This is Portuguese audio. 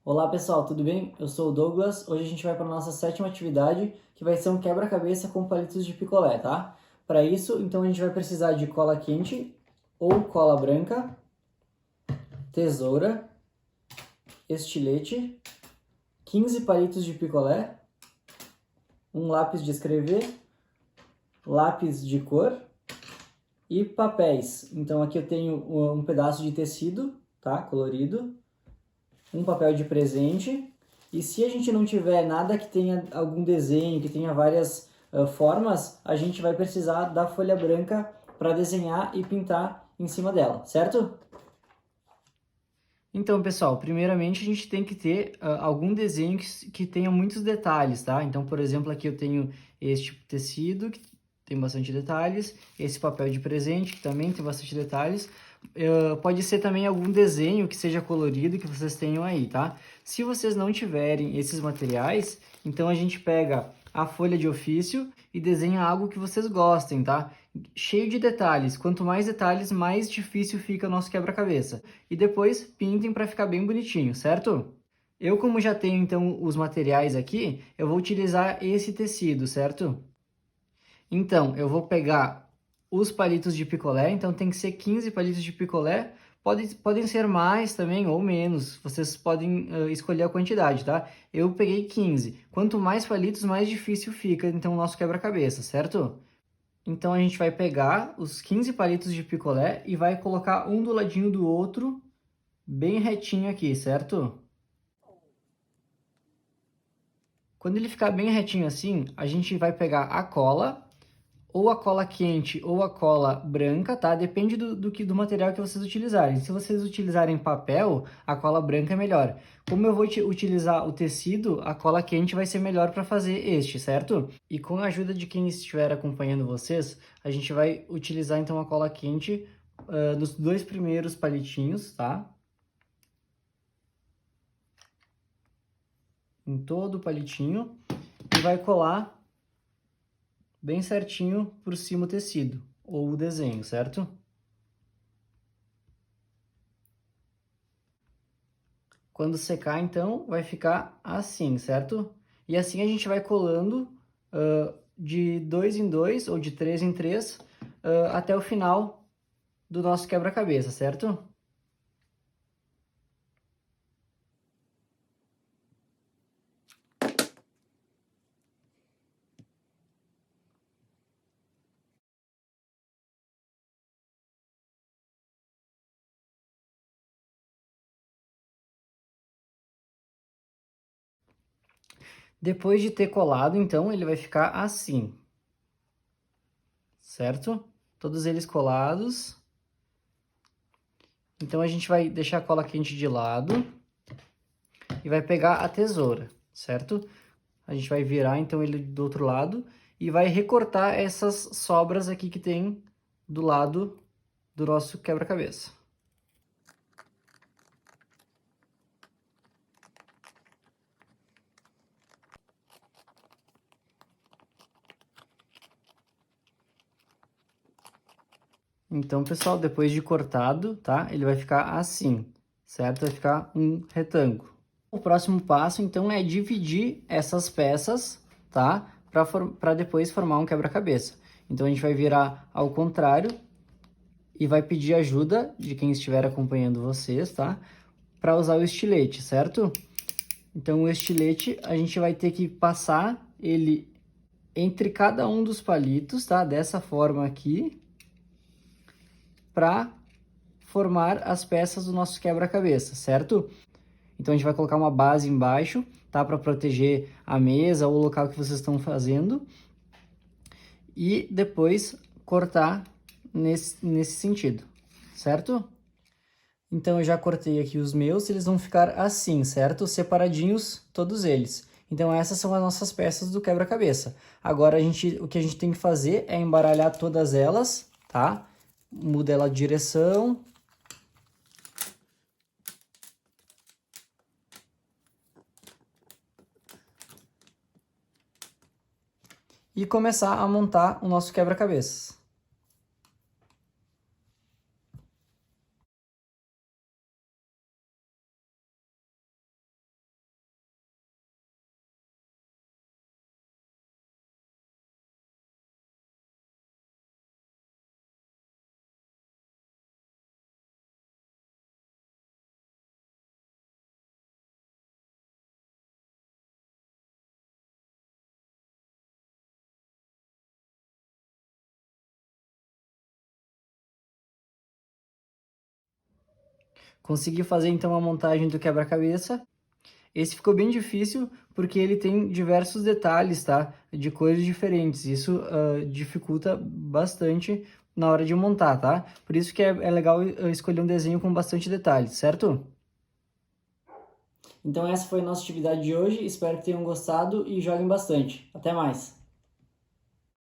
Olá pessoal, tudo bem? Eu sou o Douglas. Hoje a gente vai para a nossa sétima atividade, que vai ser um quebra-cabeça com palitos de picolé, tá? Para isso, então a gente vai precisar de cola quente ou cola branca, tesoura, estilete, 15 palitos de picolé, um lápis de escrever, lápis de cor e papéis. Então aqui eu tenho um pedaço de tecido, tá? Colorido, um papel de presente. E se a gente não tiver nada que tenha algum desenho, que tenha várias formas, a gente vai precisar da folha branca para desenhar e pintar em cima dela, certo? Então, pessoal, primeiramente a gente tem que ter algum desenho que tenha muitos detalhes, tá? Então, por exemplo, aqui eu tenho este tecido, que tem bastante detalhes, esse papel de presente, que também tem bastante detalhes. Pode ser também algum desenho que seja colorido que vocês tenham aí, tá? Se vocês não tiverem esses materiais, então a gente pega a folha de ofício e desenha algo que vocês gostem, tá? Cheio de detalhes. Quanto mais detalhes, mais difícil fica o nosso quebra-cabeça. E depois pintem para ficar bem bonitinho, certo? Eu, como já tenho então os materiais aqui, eu vou utilizar esse tecido, certo? Então, eu vou pegar os palitos de picolé, então tem que ser 15 palitos de picolé, podem ser mais também ou menos, vocês podem escolher a quantidade, tá? Eu peguei 15. Quanto mais palitos, mais difícil fica, então, o nosso quebra-cabeça, certo? Então, a gente vai pegar os 15 palitos de picolé e vai colocar um do ladinho do outro, bem retinho aqui, certo? Quando ele ficar bem retinho assim, a gente vai pegar a cola, ou a cola quente ou a cola branca, tá? Depende do material que vocês utilizarem. Se vocês utilizarem papel, a cola branca é melhor. Como eu vou utilizar o tecido, a cola quente vai ser melhor para fazer este, certo? E com a ajuda de quem estiver acompanhando vocês, a gente vai utilizar então a cola quente nos dois primeiros palitinhos, tá? Em todo o palitinho e vai colar bem certinho por cima o tecido ou o desenho, certo? Quando secar, então, vai ficar assim, certo? E assim a gente vai colando de 2 em 2 ou de 3 em 3 até o final do nosso quebra-cabeça, certo? Depois de ter colado, então, ele vai ficar assim, certo? Todos eles colados. Então, a gente vai deixar a cola quente de lado e vai pegar a tesoura, certo? A gente vai virar, então, ele do outro lado e vai recortar essas sobras aqui que tem do lado do nosso quebra-cabeça. Então, pessoal, depois de cortado, tá? Ele vai ficar assim, certo? Vai ficar um retângulo. O próximo passo, então, é dividir essas peças, tá? Para depois formar um quebra-cabeça. Então, a gente vai virar ao contrário e vai pedir ajuda de quem estiver acompanhando vocês, tá? Para usar o estilete, certo? Então, o estilete, a gente vai ter que passar ele entre cada um dos palitos, tá? Dessa forma aqui, para formar as peças do nosso quebra-cabeça, certo? Então a gente vai colocar uma base embaixo, tá? Para proteger a mesa ou o local que vocês estão fazendo. E depois cortar nesse sentido, certo? Então eu já cortei aqui os meus, eles vão ficar assim, certo? Separadinhos, todos eles. Então essas são as nossas peças do quebra-cabeça. Agora o que a gente tem que fazer é embaralhar todas elas, tá? Muda ela de direção. E começar a montar o nosso quebra-cabeças. Consegui fazer então a montagem do quebra-cabeça. Esse ficou bem difícil porque ele tem diversos detalhes, tá? De cores diferentes. Isso dificulta bastante na hora de montar, tá? Por isso que é legal escolher um desenho com bastante detalhes, certo? Então essa foi a nossa atividade de hoje. Espero que tenham gostado e joguem bastante. Até mais!